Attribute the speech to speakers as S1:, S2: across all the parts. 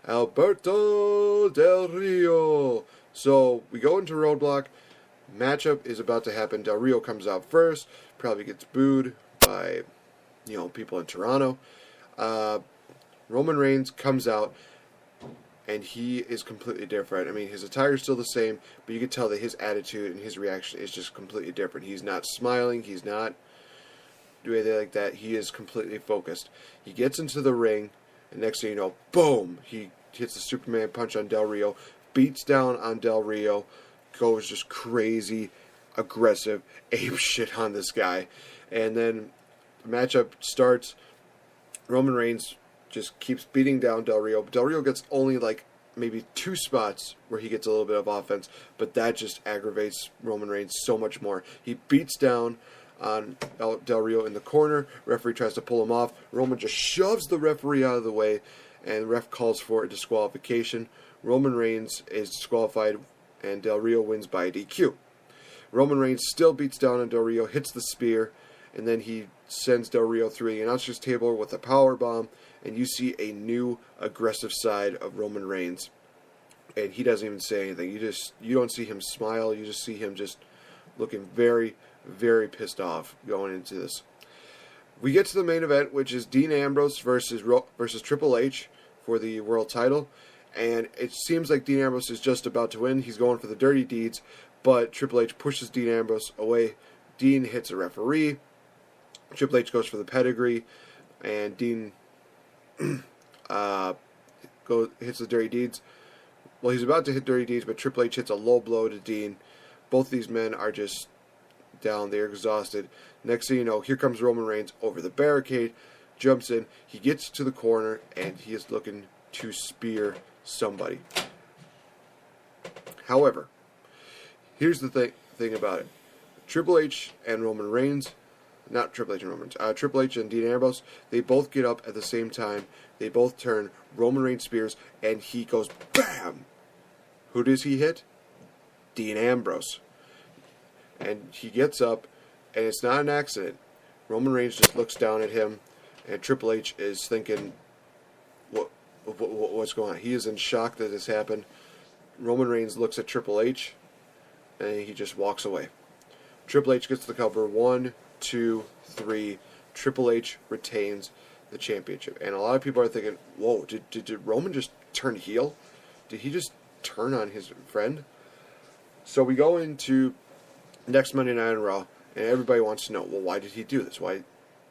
S1: Alberto Del Rio. So we go into Roadblock. Matchup is about to happen. Del Rio comes out first. Probably gets booed by, people in Toronto. Roman Reigns comes out, and he is completely different. I mean, his attire is still the same, but you can tell that his attitude and his reaction is just completely different. He's not smiling. He's not doing anything like that. He is completely focused. He gets into the ring, and next thing you know, boom! He hits the Superman punch on Del Rio, beats down on Del Rio, goes just crazy, aggressive, ape shit on this guy. And then the matchup starts. Roman Reigns just keeps beating down Del Rio. Del Rio gets only maybe 2 spots where he gets a little bit of offense, but that just aggravates Roman Reigns so much more. He beats down on Del Rio in the corner. Referee tries to pull him off. Roman just shoves the referee out of the way, and the ref calls for a disqualification. Roman Reigns is disqualified, and Del Rio wins by DQ. Roman Reigns still beats down on Del Rio, hits the spear, and then he sends Del Rio through the announcer's table with a power bomb, and you see a new aggressive side of Roman Reigns. And he doesn't even say anything. You don't see him smile. You just see him just looking very, very pissed off going into this. We get to the main event, which is Dean Ambrose versus Triple H for the world title. And it seems like Dean Ambrose is just about to win. He's going for the dirty deeds, but Triple H pushes Dean Ambrose away. Dean hits a referee. Triple H goes for the pedigree, and Dean hits the dirty deeds. Well, he's about to hit dirty deeds, but Triple H hits a low blow to Dean. Both these men are just down. They're exhausted. Next thing you know, here comes Roman Reigns over the barricade, jumps in. He gets to the corner, and he is looking to spear somebody. However, here's the thing about it. Triple H and Roman Reigns, not Triple H and Roman Reigns, Triple H and Dean Ambrose, they both get up at the same time. They both turn. Roman Reigns spears, and he goes BAM! Who does he hit? Dean Ambrose. And he gets up, and it's not an accident. Roman Reigns just looks down at him, and Triple H is thinking, what's going on? He is in shock that this happened. Roman Reigns looks at Triple H, and he just walks away. Triple H gets the cover. 1, 2, 3. Triple H retains the championship. And a lot of people are thinking, whoa, did Roman just turn heel? Did he just turn on his friend? So we go into next Monday Night on Raw, and everybody wants to know, well, why did he do this? Why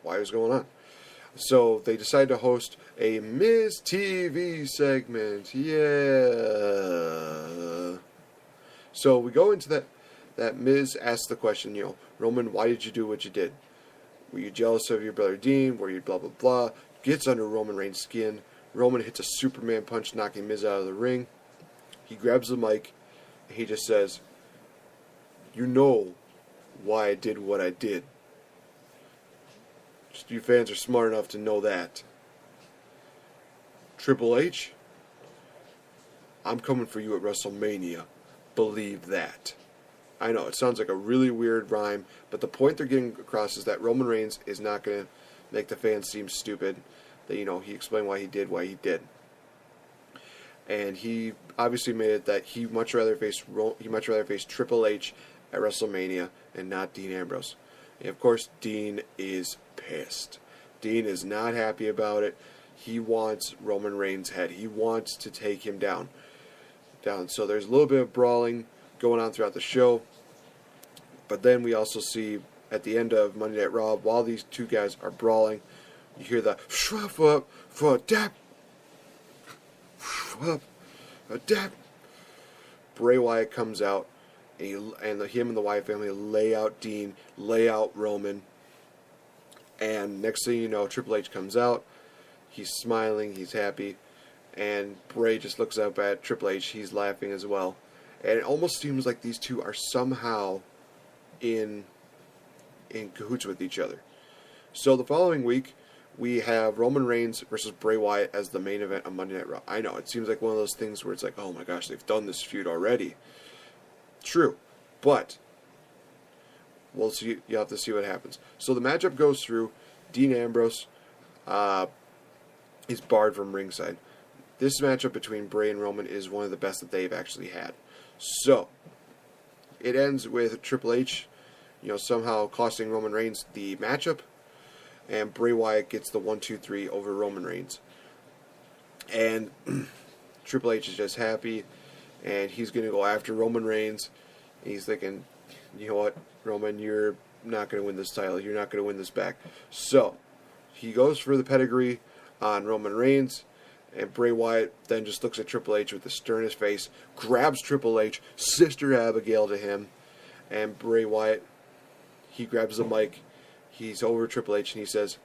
S1: was going on? So they decide to host a Miz TV segment. Yeah. So we go into that Miz asks the question, Roman, why did you do what you did? Were you jealous of your brother Dean? Were you blah, blah, blah? Gets under Roman Reigns' skin. Roman hits a Superman punch, knocking Miz out of the ring. He grabs the mic, and he just says, you know why I did what I did. Just you fans are smart enough to know that. Triple H, I'm coming for you at WrestleMania. Believe that. I know, it sounds like a really weird rhyme, but the point they're getting across is that Roman Reigns is not going to make the fans seem stupid. That, he explained why he did. And he obviously made it that he much rather face Triple H at WrestleMania and not Dean Ambrose. And of course, Dean is pissed. Dean is not happy about it. He wants Roman Reigns' head. He wants to take him down. So there's a little bit of brawling going on throughout the show. But then we also see at the end of Monday Night Raw, while these two guys are brawling, you hear the shruff up for dap. Shruff a dap. Bray Wyatt comes out, and him and the Wyatt family lay out Dean, lay out Roman. And next thing you know, Triple H comes out. He's smiling, he's happy. And Bray just looks up at Triple H. He's laughing as well. And it almost seems like these two are somehow in cahoots with each other. So the following week, we have Roman Reigns versus Bray Wyatt as the main event on Monday Night Raw. I know, it seems like one of those things where it's like, oh my gosh, they've done this feud already. True, but we'll see. You have to see what happens. So the matchup goes through. Dean Ambrose is barred from ringside. this matchup between Bray and Roman is one of the best that they've actually had. So, it ends with Triple H, somehow costing Roman Reigns the matchup, and Bray Wyatt gets the 1-2-3 over Roman Reigns. And Triple H is just happy, and he's going to go after Roman Reigns. And he's thinking, you know what, Roman, you're not going to win this title. You're not going to win this back. So, he goes for the pedigree on Roman Reigns, and Bray Wyatt then just looks at Triple H with the sternest face, grabs Triple H, Sister Abigail to him, and Bray Wyatt, he grabs the mic, he's over Triple H, and he says,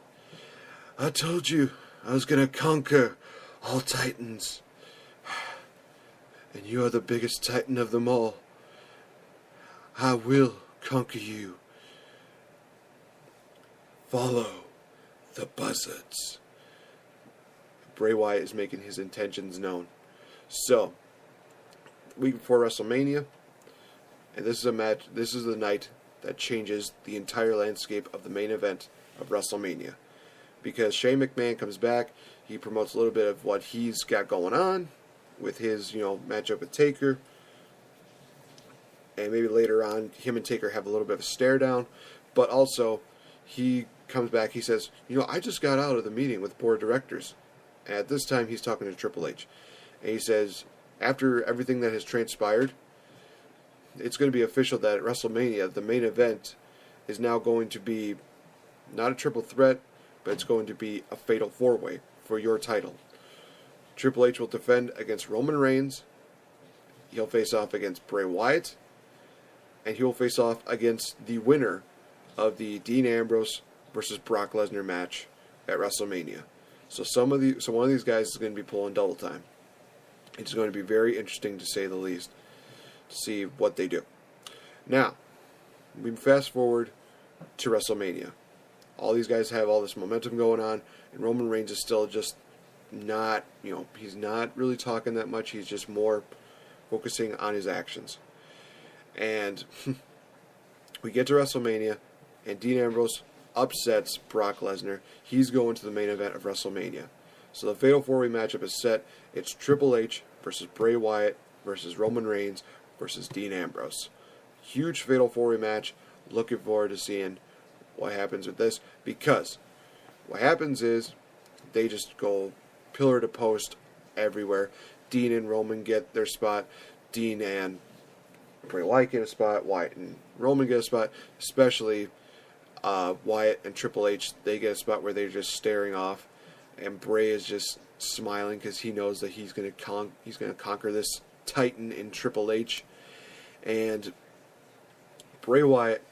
S1: I told you I was going to conquer all Titans, and you are the biggest Titan of them all. I will conquer you. Follow the buzzards. Bray Wyatt is making his intentions known. So, week before WrestleMania, and this is a match. This is the night that changes the entire landscape of the main event of WrestleMania, because Shane McMahon comes back. He promotes a little bit of what he's got going on with his, matchup with Taker, and maybe later on, him and Taker have a little bit of a stare down. But also, he comes back. He says, I just got out of the meeting with the board of directors. And at this time, he's talking to Triple H. And he says, after everything that has transpired, it's going to be official that at WrestleMania, the main event is now going to be not a triple threat, but it's going to be a fatal four-way for your title. Triple H will defend against Roman Reigns. He'll face off against Bray Wyatt. And he will face off against the winner of the Dean Ambrose versus Brock Lesnar match at WrestleMania. So one of these guys is going to be pulling double time. It's going to be very interesting, to say the least, to see what they do. Now, we fast forward to WrestleMania. All these guys have all this momentum going on, and Roman Reigns is still just not, he's not really talking that much. He's just more focusing on his actions. And we get to WrestleMania, and Dean Ambrose upsets Brock Lesnar. He's going to the main event of WrestleMania. So the Fatal 4-Way matchup is set. It's Triple H versus Bray Wyatt versus Roman Reigns versus Dean Ambrose. Huge Fatal 4-Way match. Looking forward to seeing what happens with this, because what happens is they just go pillar to post everywhere. Dean and Roman get their spot. Dean and Bray Wyatt get a spot. Wyatt and Roman get a spot. Especially Wyatt and Triple H, they get a spot where they're just staring off, and Bray is just smiling because he knows that he's going to conquer this Titan in Triple H. And Bray Wyatt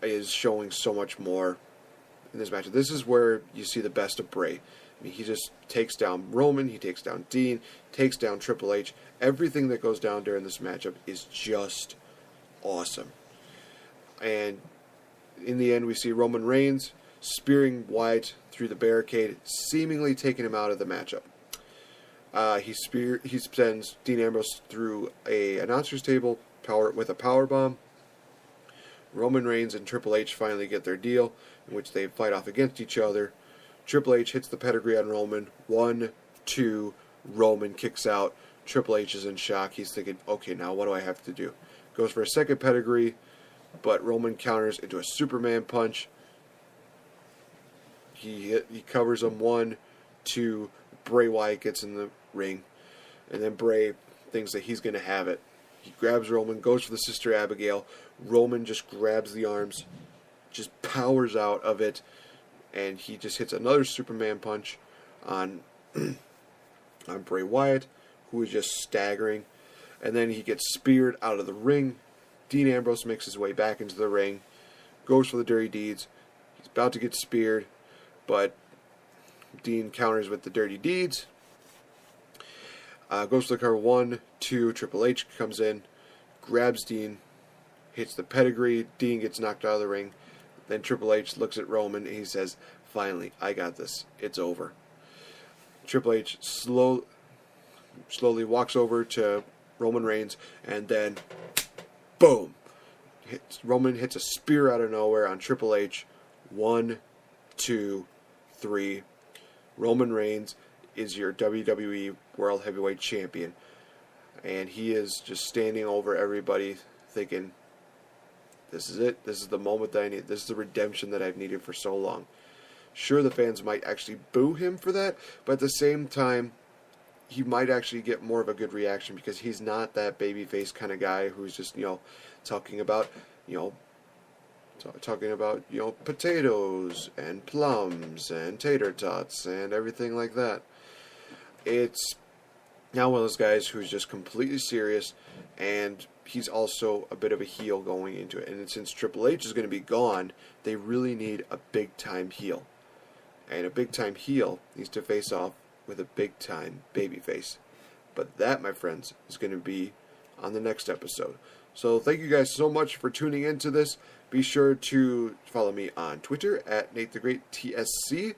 S1: is showing so much more in this match. This is where you see the best of Bray. I mean, he just takes down Roman, he takes down Dean, takes down Triple H. Everything that goes down during this matchup is just awesome. And in the end, we see Roman Reigns spearing Wyatt through the barricade, seemingly taking him out of the matchup. He sends Dean Ambrose through a announcer's table with a power bomb. Roman Reigns and Triple H finally get their deal, in which they fight off against each other. Triple H hits the pedigree on Roman. 1, 2, Roman kicks out. Triple H is in shock. He's thinking, okay, now what do I have to do? Goes for a second pedigree, but Roman counters into a Superman punch. He covers him. 1, 2, Bray Wyatt gets in the ring, and then Bray thinks that he's going to have it. He grabs Roman, goes for the Sister Abigail. Roman just grabs the arms, just powers out of it, and he just hits another Superman punch on Bray Wyatt, who is just staggering. And then he gets speared out of the ring. Dean Ambrose makes his way back into the ring, goes for the Dirty Deeds. He's about to get speared, but Dean counters with the Dirty Deeds. Goes for the cover. 1, 2, Triple H comes in, grabs Dean, hits the pedigree. Dean gets knocked out of the ring. Then Triple H looks at Roman and he says, finally, I got this. It's over. Triple H slowly walks over to Roman Reigns, and then, boom! Roman hits a spear out of nowhere on Triple H. 1, 2, 3. Roman Reigns is your WWE World Heavyweight Champion. And he is just standing over everybody thinking, this is it. This is the moment that I need. This is the redemption that I've needed for so long. Sure, the fans might actually boo him for that, but at the same time, he might actually get more of a good reaction because he's not that babyface kind of guy who's just, talking about, potatoes and plums and tater tots and everything like that. It's now one of those guys who's just completely serious, and he's also a bit of a heel going into it. And since Triple H is going to be gone, they really need a big-time heel. And a big-time heel needs to face off with a big-time babyface. But that, my friends, is going to be on the next episode. So thank you guys so much for tuning into this. Be sure to follow me on Twitter at NateTheGreatTSC.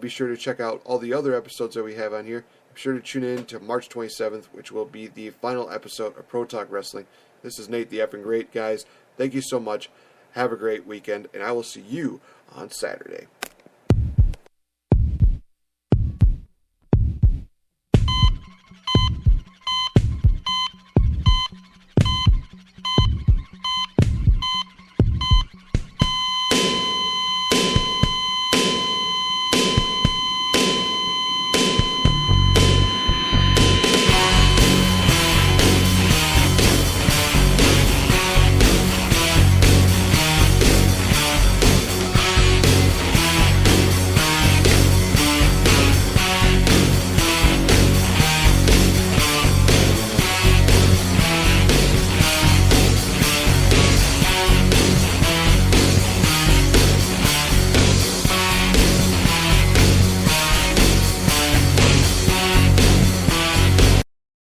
S1: Be sure to check out all the other episodes that we have on here. Be sure to tune in to March 27th, which will be the final episode of Pro Talk Wrestling. This is Nate the Effing Great, guys. Thank you so much. Have a great weekend, and I will see you on Saturday.